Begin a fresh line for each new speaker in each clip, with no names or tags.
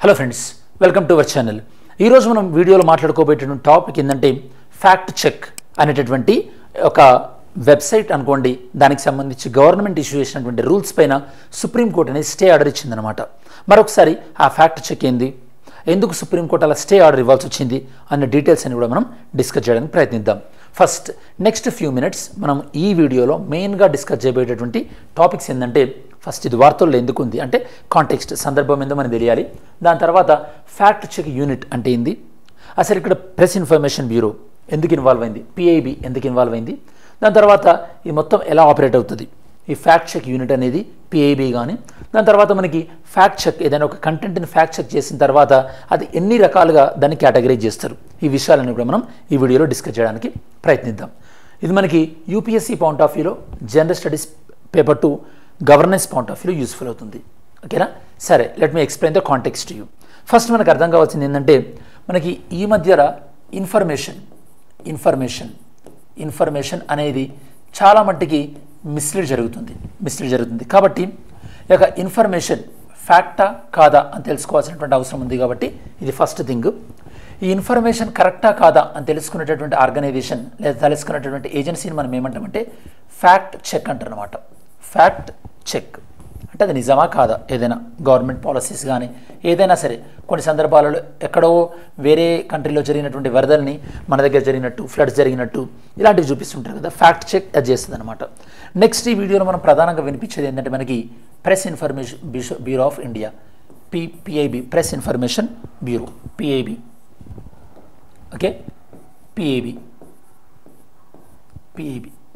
Hello friends, welcome to our channel. ఈరోజు మనం వీడియోలో మాట్లాడుకోబోయేటువంటి టాపిక్ ఏంటంటే ఫ్యాక్ట్ చెక్ అనేటటువంటి ఒక వెబ్సైట్ అనుకోండి. దానికి సంబంధించి గవర్నమెంట్ ఇష్యూ చేసినటువంటి రూల్స్ పైన సుప్రీంకోర్టు అనేది స్టే ఆర్డర్ ఇచ్చిందనమాట. మరొకసారి ఆ ఫ్యాక్ట్ చెక్ ఏంది, ఎందుకు సుప్రీంకోర్టు అలా స్టే ఆర్డర్ ఇవ్వాల్సి వచ్చింది అన్న డీటెయిల్స్ అని కూడా మనం డిస్కస్ చేయడానికి ప్రయత్నిద్దాం. ఫస్ట్ నెక్స్ట్ ఫ్యూ మినిట్స్ మనం ఈ వీడియోలో మెయిన్గా డిస్కస్ చేయబోయేటటువంటి టాపిక్స్ ఏంటంటే, ఫస్ట్ ఇది వార్తల్లో ఎందుకు ఉంది అంటే కాంటెక్స్ట్, సందర్భం ఏందో మనకు తెలియాలి. దాని తర్వాత ఫ్యాక్ట్ చెక్ యూనిట్ అంటే ఏంది, అసలు ఇక్కడ ప్రెస్ ఇన్ఫర్మేషన్ బ్యూరో ఎందుకు ఇన్వాల్వ్ అయింది, పిఐబి ఎందుకు ఇన్వాల్వ్ అయింది, దాని తర్వాత ఈ మొత్తం ఎలా ఆపరేట్ అవుతుంది ఈ ఫ్యాక్ట్ చెక్ యూనిట్ అనేది పిఐబి కానీ, దాని తర్వాత మనకి ఫ్యాక్ట్ చెక్ ఏదైనా ఒక కంటెంట్ని ఫ్యాక్ట్ చెక్ చేసిన తర్వాత అది ఎన్ని రకాలుగా దాన్ని కేటగరైజ్ చేస్తారు, ఈ విషయాలన్నీ కూడా మనం ఈ వీడియోలో డిస్కస్ చేయడానికి ప్రయత్నిద్దాం. ఇది మనకి యూపీఎస్సీ పాయింట్ ఆఫ్ వ్యూలో general studies paper 2 governance point of వ్యూలో యూస్ఫుల్ అవుతుంది. ఓకేనా? సరే, let me explain the context to you. First మనకు అర్థం కావాల్సింది ఏంటంటే, మనకి ఈ మధ్యలో ఇన్ఫర్మేషన్ అనేది చాలా మట్టికి మిస్లీడ్ జరుగుతుంది. కాబట్టి ఈ యొక్క ఇన్ఫర్మేషన్ ఫ్యాక్టా కాదా అని తెలుసుకోవాల్సినటువంటి అవసరం ఉంది. కాబట్టి ఇది ఫస్ట్ థింగ్. ఈ ఇన్ఫర్మేషన్ కరెక్టా కాదా అని తెలుసుకునేటటువంటి ఆర్గనైజేషన్ లేదా తెలుసుకునేటటువంటి ఏజెన్సీని మనం ఏమంటామంటే ఫ్యాక్ట్ చెక్ అంటారు అనమాట. ఫ్యాక్ట్ చెక్ అంటే అది నిజమా కాదా, ఏదైనా గవర్నమెంట్ పాలసీస్ కానీ ఏదైనా సరే, కొన్ని సందర్భాలలో ఎక్కడో వేరే కంట్రీలో జరిగినటువంటి వరదల్ని మన దగ్గర జరిగినట్టు, ఫ్లడ్స్ జరిగినట్టు ఇలాంటివి చూపిస్తుంటారు కదా, ఫ్యాక్ట్ చెక్ అది చేస్తుంది అనమాట. నెక్స్ట్ ఈ వీడియోలో మనం ప్రధానంగా వినిపించేది ఏంటంటే, మనకి press information bureau of India, PIB, press information bureau, PIB. Okay, PIB.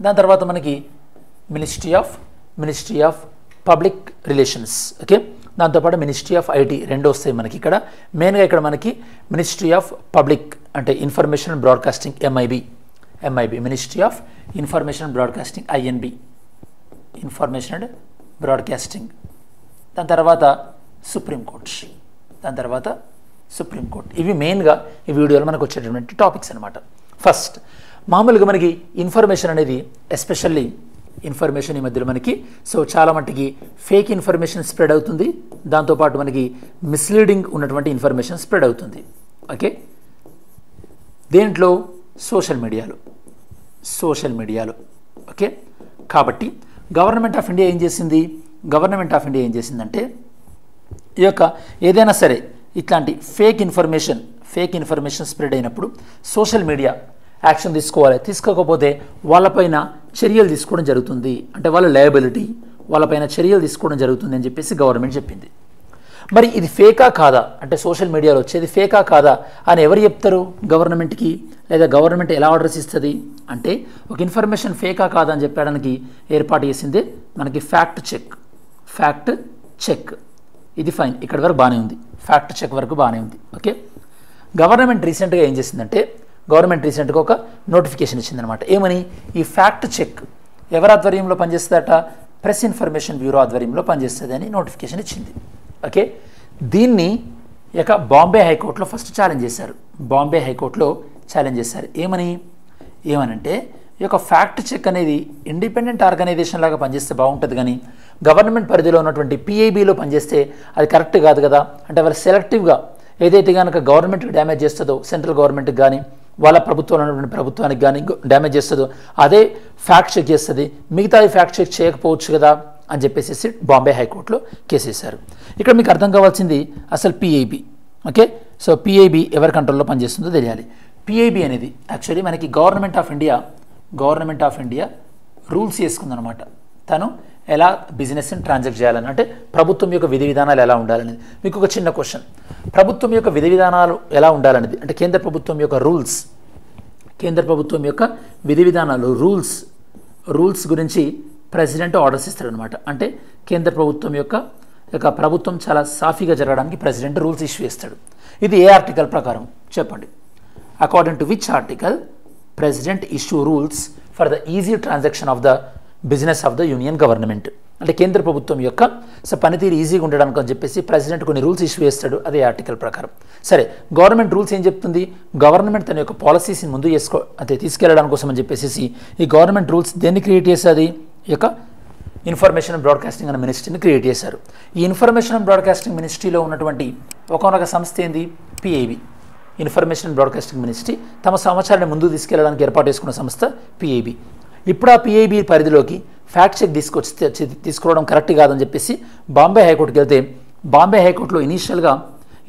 దాని తర్వాత మనకి ministry of public relations. Okay, దాంతోపాటు మినిస్ట్రీ ఆఫ్ ఐటీ రెండు వస్తాయి మనకి. ఇక్కడ మెయిన్గా ఇక్కడ మనకి మినిస్ట్రీ ఆఫ్ పబ్లిక్ అంటే information and broadcasting, MIB, ministry of information and broadcasting, INB, information and broadcasting. దాని తర్వాత సుప్రీంకోర్టు. ఇవి మెయిన్గా ఈ వీడియోలో మనకు వచ్చేటటువంటి టాపిక్స్ అనమాట. ఫస్ట్ మామూలుగా మనకి ఇన్ఫర్మేషన్ అనేది, ఎస్పెషల్లీ ఇన్ఫర్మేషన్ ఈ మధ్యలో మనకి చాలా మట్టికి ఫేక్ ఇన్ఫర్మేషన్ స్ప్రెడ్ అవుతుంది. దాంతోపాటు మనకి మిస్లీడింగ్ ఉన్నటువంటి ఇన్ఫర్మేషన్ స్ప్రెడ్ అవుతుంది. ఓకే, దేంట్లో సోషల్ మీడియాలో. ఓకే, కాబట్టి గవర్నమెంట్ ఆఫ్ ఇండియా ఏం చేసిందంటే, ఈ యొక్క ఏదైనా సరే ఇట్లాంటి ఫేక్ ఇన్ఫర్మేషన్ స్ప్రెడ్ అయినప్పుడు సోషల్ మీడియా యాక్షన్ తీసుకోకపోతే వాళ్ళపైన చర్యలు తీసుకోవడం జరుగుతుంది. అంటే వాళ్ళ లయబిలిటీ, వాళ్ళపైన చర్యలు తీసుకోవడం జరుగుతుంది అని చెప్పేసి గవర్నమెంట్ చెప్పింది. మరి ఇది ఫేకా కాదా అంటే, సోషల్ మీడియాలో వచ్చేది ఫేకా కాదా అని ఎవరు చెప్తారు గవర్నమెంట్కి, లేదా గవర్నమెంట్ ఎలా ఆర్డర్స్ ఇస్తుంది అంటే, ఒక ఇన్ఫర్మేషన్ ఫేకా కాదా అని చెప్పడానికి ఏర్పాటు చేసిందే మనకి ఫ్యాక్ట్ చెక్. ఇది ఫైన్, ఇక్కడ వరకు బాగానే ఉంది, ఫ్యాక్ట్ చెక్ వరకు బాగానే ఉంది. ఓకే, గవర్నమెంట్ రీసెంట్గా ఏం చేసిందంటే, ఒక నోటిఫికేషన్ ఇచ్చిందనమాట. ఏమని, ఈ ఫ్యాక్ట్ చెక్ ఎవరి ఆధ్వర్యంలో పనిచేస్తుందట, ప్రెస్ ఇన్ఫర్మేషన్ బ్యూరో ఆధ్వర్యంలో పనిచేస్తుంది అని నోటిఫికేషన్ ఇచ్చింది. ఓకే, దీన్ని ఇక బాంబే హైకోర్టులో ఫస్ట్ ఛాలెంజ్ చేశారు. ఏమనంటే, ఈ యొక్క ఫ్యాక్ట్ చెక్ అనేది ఇండిపెండెంట్ ఆర్గనైజేషన్ లాగా పనిచేస్తే బాగుంటుంది, కానీ గవర్నమెంట్ పరిధిలో ఉన్నటువంటి పిఐబిలో పనిచేస్తే అది కరెక్ట్ కాదు కదా. అంటే వాళ్ళు సెలెక్టివ్గా ఏదైతే కనుక గవర్నమెంట్కి డ్యామేజ్ చేస్తుందో, సెంట్రల్ గవర్నమెంట్కి కానీ వాళ్ళ ప్రభుత్వంలో ఉన్నటువంటి ప్రభుత్వానికి కానీ డ్యామేజ్ చేస్తుందో అదే ఫ్యాక్ట్ చెక్ చేస్తుంది, మిగతాది ఫ్యాక్ట్ చెక్ చేయకపోవచ్చు కదా అని చెప్పేసి బాంబే హైకోర్టులో కేసు వేశారు. ఇక్కడ మీకు అర్థం కావాల్సింది అసలు పిఐబి. ఓకే, సో పిఐబి ఎవరి కంట్రోల్లో పనిచేస్తుందో తెలియాలి. పిఐబి అనేది యాక్చువల్లీ మనకి గవర్నమెంట్ ఆఫ్ ఇండియా రూల్స్ చేసుకుందనమాట. తను ఎలా బిజినెస్ని ట్రాన్సాక్ట్ చేయాలని, అంటే ప్రభుత్వం యొక్క విధి విధానాలు ఎలా ఉండాలనేది. మీకు ఒక చిన్న క్వశ్చన్, ప్రభుత్వం యొక్క విధి విధానాలు ఎలా ఉండాలనేది అంటే కేంద్ర ప్రభుత్వం యొక్క విధి విధానాలు రూల్స్ గురించి ప్రెసిడెంట్ ఆర్డర్స్ ఇస్తారనమాట. అంటే కేంద్ర ప్రభుత్వం యొక్క ప్రభుత్వం చాలా సాఫీగా జరగడానికి ప్రెసిడెంట్ రూల్స్ ఇష్యూ చేస్తాడు. ఇది ఏ ఆర్టికల్ ప్రకారం చెప్పండి? According to which article president issue rules for the easy transaction of the business of the union government. అంటే కేంద్ర ప్రభుత్వం యొక్క పనితీరు ఈజీగా ఉండడానికి అని చెప్పేసి ప్రెసిడెంట్ కొన్ని రూల్స్ ఇష్యూ చేస్తాడు, అదే ఆర్టికల్ ప్రకారం. సరే, గవర్నమెంట్ రూల్స్ ఏం చెప్తుంది, గవర్నమెంట్ తన యొక్క పాలసీస్ని ముందు తీసుకెళ్లడం కోసం అని చెప్పేసి ఈ గవర్నమెంట్ రూల్స్ దేన్ని క్రియేట్ చేస్తుంది, ఈ యొక్క ఇన్ఫర్మేషన్ అండ్ బ్రాడ్కాస్టింగ్ అనే మినిస్ట్రీని క్రియేట్ చేశారు. ఈ ఇన్ఫర్మేషన్ అండ్ బ్రాడ్కాస్టింగ్ మినిస్ట్రీలో ఉన్నటువంటి ఒకనొక సంస్థ ఏంది, PIB. Information and broadcasting ministry తమ సమాచారాన్ని ముందుకు తీసుకెళ్లడానికి ఏర్పాటు చేసుకున్న సంస్థ పిఐబి. ఇప్పుడు ఆ పిఐబి పరిధిలోకి ఫ్యాక్ట్ చెక్ తీసుకోవడం కరెక్ట్ కాదని చెప్పేసి బాంబే హైకోర్టుకి వెళ్తే బాంబే హైకోర్టులో ఇనీషియల్గా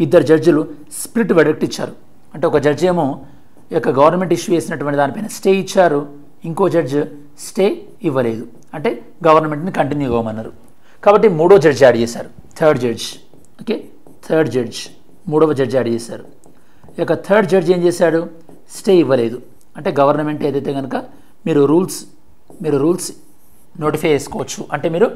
ఇద్దరు జడ్జిలు స్ప్లిట్ వెర్డిక్ట్ ఇచ్చారు. అంటే ఒక జడ్జి ఏమో ఈ యొక్క గవర్నమెంట్ ఇష్యూ చేసినటువంటి దానిపైన స్టే ఇచ్చారు, ఇంకో జడ్జి స్టే ఇవ్వలేదు, అంటే గవర్నమెంట్ని కంటిన్యూ ఇవ్వమన్నారు. కాబట్టి మూడో జడ్జి యాడ్ చేశారు, థర్డ్ జడ్జ్ మూడవ జడ్జి యాడ్ చేశారు. ఈ యొక్క థర్డ్ జడ్జి ఏం చేశాడు, స్టే ఇవ్వలేదు, అంటే గవర్నమెంట్ ఏదైతే కనుక మీరు రూల్స్ నోటిఫై చేసుకోవచ్చు, అంటే మీరు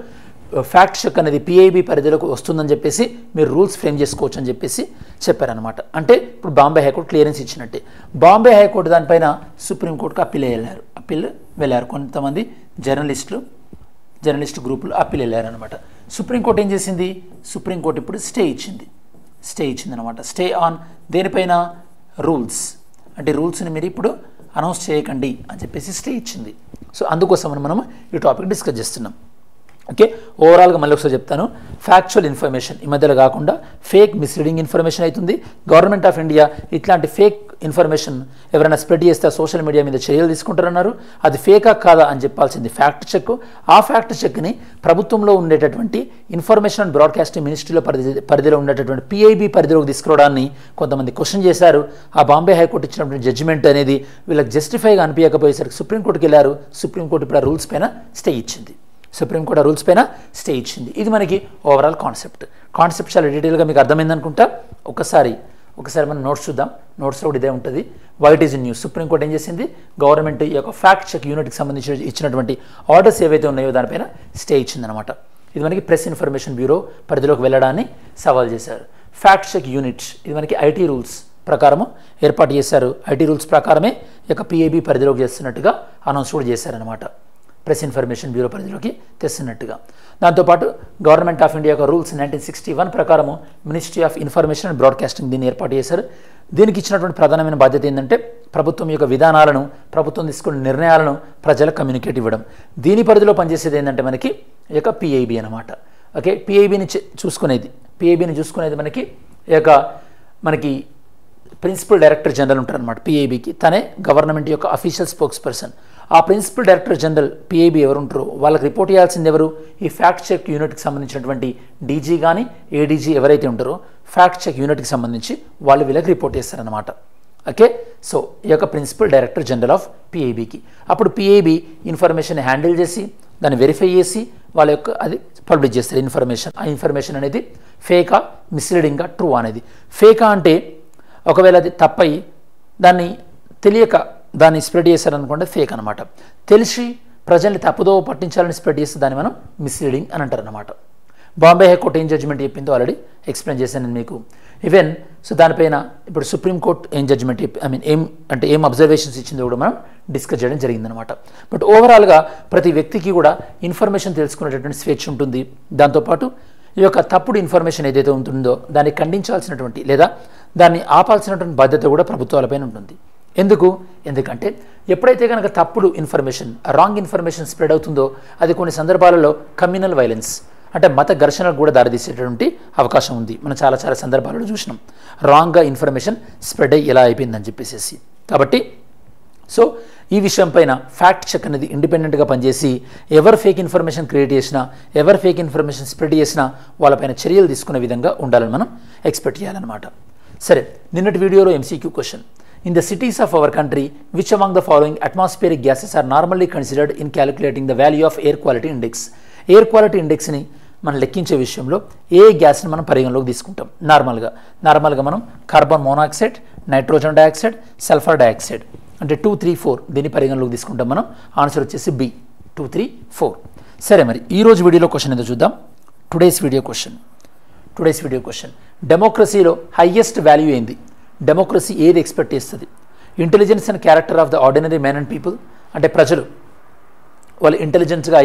ఫ్యాక్ట్ చెక్ అనేది పిఐబి పరిధిలోకి వస్తుందని చెప్పేసి మీరు రూల్స్ ఫ్రేమ్ చేసుకోవచ్చు అని చెప్పేసి చెప్పారనమాట. అంటే ఇప్పుడు బాంబే హైకోర్టు క్లియరెన్స్ ఇచ్చినట్టే. బాంబే హైకోర్టు దానిపైన సుప్రీంకోర్టుకు అప్పీల్ వెళ్ళారు కొంతమంది జర్నలిస్ట్ గ్రూపులు అప్పీల్ వెళ్ళారనమాట. సుప్రీంకోర్టు ఏం చేసింది, సుప్రీంకోర్టు ఇప్పుడు స్టే ఇచ్చింది అనమాట. స్టే ఆన్ దేనిపైన, రూల్స్, అంటే రూల్స్ని మీరు ఇప్పుడు అనౌన్స్ చేయకండి అని చెప్పేసి స్టే ఇచ్చింది. సో అందుకోసం మనం ఈ టాపిక్ డిస్కస్ చేస్తున్నాం. ఓకే, ఓవరాల్గా మళ్ళీ ఒకసారి చెప్తాను. ఫ్యాక్చువల్ ఇన్ఫర్మేషన్ ఈ మధ్యలో కాకుండా ఫేక్ మిస్లీడింగ్ ఇన్ఫర్మేషన్ అవుతుంది. గవర్నమెంట్ ఆఫ్ ఇండియా ఇట్లాంటి ఫేక్ ఇన్ఫర్మేషన్ ఎవరైనా స్ప్రెడ్ చేస్తే సోషల్ మీడియా మీద చర్యలు తీసుకుంటారన్నారు. అది ఫేకా కాదా అని చెప్పాల్సింది ఫ్యాక్ట్ చెక్. ఆ ఫ్యాక్ట్ చెక్ని ప్రభుత్వంలో ఉండేటటువంటి ఇన్ఫర్మేషన్ అండ్ బ్రాడ్కాస్టింగ్ మినిస్ట్రీలో పరిధిలో ఉండేటటువంటి పిఐబి పరిధిలోకి తీసుకురావడాన్ని కొంతమంది క్వశ్చన్ చేశారు. ఆ బాంబే హైకోర్టు ఇచ్చినటువంటి జడ్జిమెంట్ అనేది వీళ్ళకి జస్టిఫైగా అనిపించకపోయేసరికి సుప్రీంకోర్టుకి వెళ్ళారు. సుప్రీంకోర్టు ఇప్పుడు ఆ రూల్స్ పైన స్టే ఇచ్చింది. ఇది మనకి ఓవరాల్ కాన్సెప్ట్ చాలా డీటెయిల్గా మీకు అర్థమైంది అనుకుంటా. ఒకసారి మనం నోట్స్ చూద్దాం. నోట్స్లో కూడా ఇదే ఉంటుంది. White is in news. Supreme court ఏం చేసింది, గవర్నమెంట్ ఈ యొక్క ఫ్యాక్ట్ చెక్ యూనిట్కి సంబంధించి ఇచ్చినటువంటి ఆర్డర్స్ ఏవైతే ఉన్నాయో దానిపైన స్టే ఇచ్చిందనమాట. ఇది మనకి ప్రెస్ ఇన్ఫర్మేషన్ బ్యూరో పరిధిలోకి వెళ్ళడాన్ని సవాల్ చేశారు. ఫ్యాక్ట్ చెక్ యూనిట్ ఇది మనకి ఐటీ రూల్స్ ప్రకారము ఏర్పాటు చేశారు. ఐటీ రూల్స్ ప్రకారమే ఈ యొక్క పిఐబి పరిధిలోకి చేస్తున్నట్టుగా అనౌన్స్ కూడా చేశారనమాట. ప్రెస్ ఇన్ఫర్మేషన్ బ్యూరో పరిధిలోకి తెస్తున్నట్టుగా. దాంతోపాటు గవర్నమెంట్ ఆఫ్ ఇండియా యొక్క రూల్స్ 1961 ప్రకారము ministry of information and broadcasting దీన్ని ఏర్పాటు చేశారు. దీనికి ఇచ్చినటువంటి ప్రధానమైన బాధ్యత ఏంటంటే ప్రభుత్వం యొక్క విధానాలను, ప్రభుత్వం తీసుకున్న నిర్ణయాలను ప్రజలకు కమ్యూనికేట్ ఇవ్వడం. దీని పరిధిలో పనిచేసేది ఏంటంటే మనకి ఈ యొక్క పిఐబి అనమాట. ఓకే, పిఐబిని చూసుకునేది మనకి ఈ యొక్క ప్రిన్సిపల్ డైరెక్టర్ జనరల్ ఉంటారనమాట. పిఐబికి తనే గవర్నమెంట్ యొక్క అఫీషియల్ స్పోక్స్ పర్సన్. ఆ ప్రిన్సిపల్ డైరెక్టర్ జనరల్ పిఐబి ఎవరు ఉంటారో వాళ్ళకి రిపోర్ట్ చేయాల్సింది ఎవరు, ఈ ఫ్యాక్ట్ చెక్ యూనిట్కి సంబంధించినటువంటి డీజీ కానీ ఏడీజీ ఎవరైతే ఉంటారో ఫ్యాక్ట్ చెక్ యూనిట్కి సంబంధించి వాళ్ళు వీళ్ళకి రిపోర్ట్ చేస్తారనమాట. ఓకే, సో ఈ యొక్క ప్రిన్సిపల్ డైరెక్టర్ జనరల్ ఆఫ్ పిఐబికి అప్పుడు పిఐబి ఇన్ఫర్మేషన్ హ్యాండిల్ చేసి దాన్ని వెరిఫై చేసి వాళ్ళ యొక్క అది పబ్లిష్ చేస్తారు ఇన్ఫర్మేషన్. ఆ ఇన్ఫర్మేషన్ అనేది ఫేకా, మిస్లీడింగా, ట్రూ అనేది. ఫేకా అంటే ఒకవేళ అది తప్పై దాన్ని తెలియక దాన్ని స్ప్రెడ్ చేశారనుకుంటే ఫేక్ అనమాట. తెలిసి ప్రజల్ని తప్పుదో పట్టించాలని స్ప్రెడ్ చేస్తే దాన్ని మనం మిస్లీడింగ్ అని అంటారనమాట. బాంబే హైకోర్టు ఏం జడ్జిమెంట్ చెప్పిందో ఆల్రెడీ ఎక్స్ప్లెయిన్ చేశాను నేను మీకు. ఈవెన్ సో దానిపైన ఇప్పుడు సుప్రీంకోర్టు ఏం జడ్జిమెంట్ ఏం అబ్జర్వేషన్స్ ఇచ్చిందో కూడా మనం డిస్కస్ చేయడం జరిగిందనమాట. బట్ ఓవరాల్గా ప్రతి వ్యక్తికి కూడా ఇన్ఫర్మేషన్ తెలుసుకునేటటువంటి స్వేచ్ఛ ఉంటుంది. దాంతోపాటు ఈ యొక్క తప్పుడు ఇన్ఫర్మేషన్ ఏదైతే ఉంటుందో దాన్ని ఖండించాల్సినటువంటి లేదా దాన్ని ఆపాల్సినటువంటి బాధ్యత కూడా ప్రభుత్వాలపైన ఉంటుంది. ఎందుకంటే ఎప్పుడైతే కనుక తప్పుడు ఇన్ఫర్మేషన్, రాంగ్ ఇన్ఫర్మేషన్ స్ప్రెడ్ అవుతుందో అది కొన్ని సందర్భాలలో కమ్యూనల్ వైలెన్స్ అంటే మత ఘర్షణకు కూడా దారితీసేటటువంటి అవకాశం ఉంది. మనం చాలా సందర్భాలలో చూసినాం రాంగ్గా ఇన్ఫర్మేషన్ స్ప్రెడ్ అయ్యి ఎలా అయిపోయిందని చెప్పేసి. కాబట్టి సో ఈ విషయం పైన ఫ్యాక్ట్ చెక్ అనేది ఇండిపెండెంట్గా పనిచేసి ఎవరు ఫేక్ ఇన్ఫర్మేషన్ క్రియేట్ చేసినా, ఎవరు ఫేక్ ఇన్ఫర్మేషన్ స్ప్రెడ్ చేసినా వాళ్ళపైన చర్యలు తీసుకునే విధంగా ఉండాలని మనం ఎక్స్పెక్ట్ చేయాలన్నమాట. సరే, నిన్నటి వీడియోలో MCQ question. In the cities of our country, which among the following atmospheric gases are normally considered in calculating the value of air quality index? Air quality index ni మనం లెక్కించే విషయంలో ఏ గ్యాస్ని మనం పరిగణలోకి తీసుకుంటాం? నార్మల్గా మనం carbon monoxide, nitrogen dioxide, sulphur dioxide అంటే 2, 3, 4 దీన్ని పరిగణలోకి తీసుకుంటాం మనం. ఆన్సర్ వచ్చేసి బి 2, 3, 4. సరే, మరి ఈరోజు వీడియోలో క్వశ్చన్ ఏదో చూద్దాం. టుడేస్ వీడియో క్వశ్చన్ డెమోక్రసీలో హైయెస్ట్ వాల్యూ ఏంది? డెమోక్రసీ ఏది ఎక్స్పెక్ట్ చేస్తుంది? Intelligence and character of the ordinary man and people అంటే ప్రజలు వాళ్ళు ఇంటెలిజెంట్గా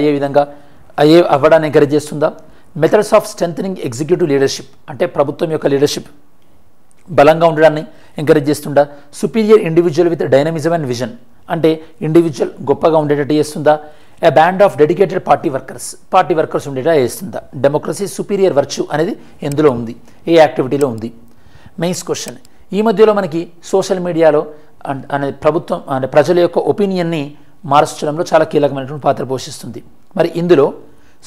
అవ్వడాన్ని ఎంకరేజ్ చేస్తుందా? Methods of strengthening executive leadership అంటే ప్రభుత్వం యొక్క లీడర్షిప్ బలంగా ఉండడాన్ని ఎంకరేజ్ చేస్తుందా? Superior individual with dynamism and vision అంటే ఇండివిజువల్ గొప్పగా ఉండేటట్టు చేస్తుందా? A band of dedicated party workers ఉండేలా చేస్తుందా? డెమోక్రసీ సుపీరియర్ వర్చ్యూ అనేది ఎందులో ఉంది, ఏ యాక్టివిటీలో ఉంది? Mains question. ఈ మధ్యలో మనకి సోషల్ మీడియాలో అనే ప్రభుత్వం అంటే ప్రజల యొక్క ఒపీనియన్ని మార్చడంలో చాలా కీలకమైనటువంటి పాత్ర పోషిస్తుంది. మరి ఇందులో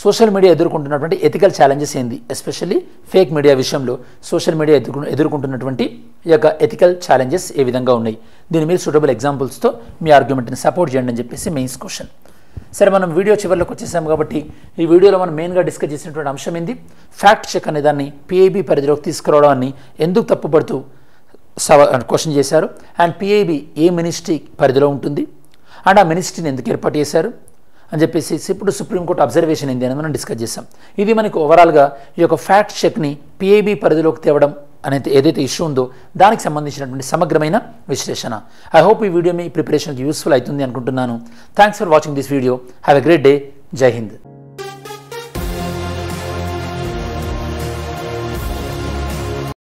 సోషల్ మీడియా ఎదుర్కొంటున్నటువంటి ఎథికల్ ఛాలెంజెస్ ఏంది? ఎస్పెషల్లీ ఫేక్ మీడియా విషయంలో సోషల్ మీడియా ఎదుర్కొంటున్నటువంటి ఈ యొక్క ఎథికల్ ఛాలెంజెస్ ఏ విధంగా ఉన్నాయి? దీని మీద సూటబుల్ ఎగ్జాంపుల్స్తో మీ ఆర్గ్యుమెంట్ని సపోర్ట్ చేయండి అని చెప్పేసి మెయిన్స్ క్వశ్చన్. సరే, మనం వీడియో చివరిలోకి వచ్చేసాం కాబట్టి ఈ వీడియోలో మనం మెయిన్గా డిస్కస్ చేసినటువంటి అంశం ఏంది? ఫ్యాక్ట్ చెక్ అనే దాన్ని పిఐబి పరిధిలోకి తీసుకురావడాన్ని ఎందుకు తప్పుపడుతూ క్వశ్చన్ చేశారు, అండ్ పిఐబి ఏ మినిస్ట్రీ పరిధిలో ఉంటుంది, అండ్ ఆ మినిస్ట్రీని ఎందుకు ఏర్పాటు చేశారు అని చెప్పేసి ఇప్పుడు సుప్రీంకోర్టు అబ్జర్వేషన్ ఏంది అని మనం డిస్కస్ చేసాం. ఇది మనకు ఓవరాల్గా ఈ యొక్క ఫ్యాక్ట్ చెక్ని పిఐబి పరిధిలోకి తేవడం అనేది ఏదైతే ఇష్యూ ఉందో దానికి సంబంధించినటువంటి సమగ్రమైన విశ్లేషణ. ఐ హోప్ ఈ వీడియో మీ ప్రిపరేషన్కి యూస్ఫుల్ అవుతుంది అనుకుంటున్నాను. Thanks for watching this video. Have a great day. జై హింద్.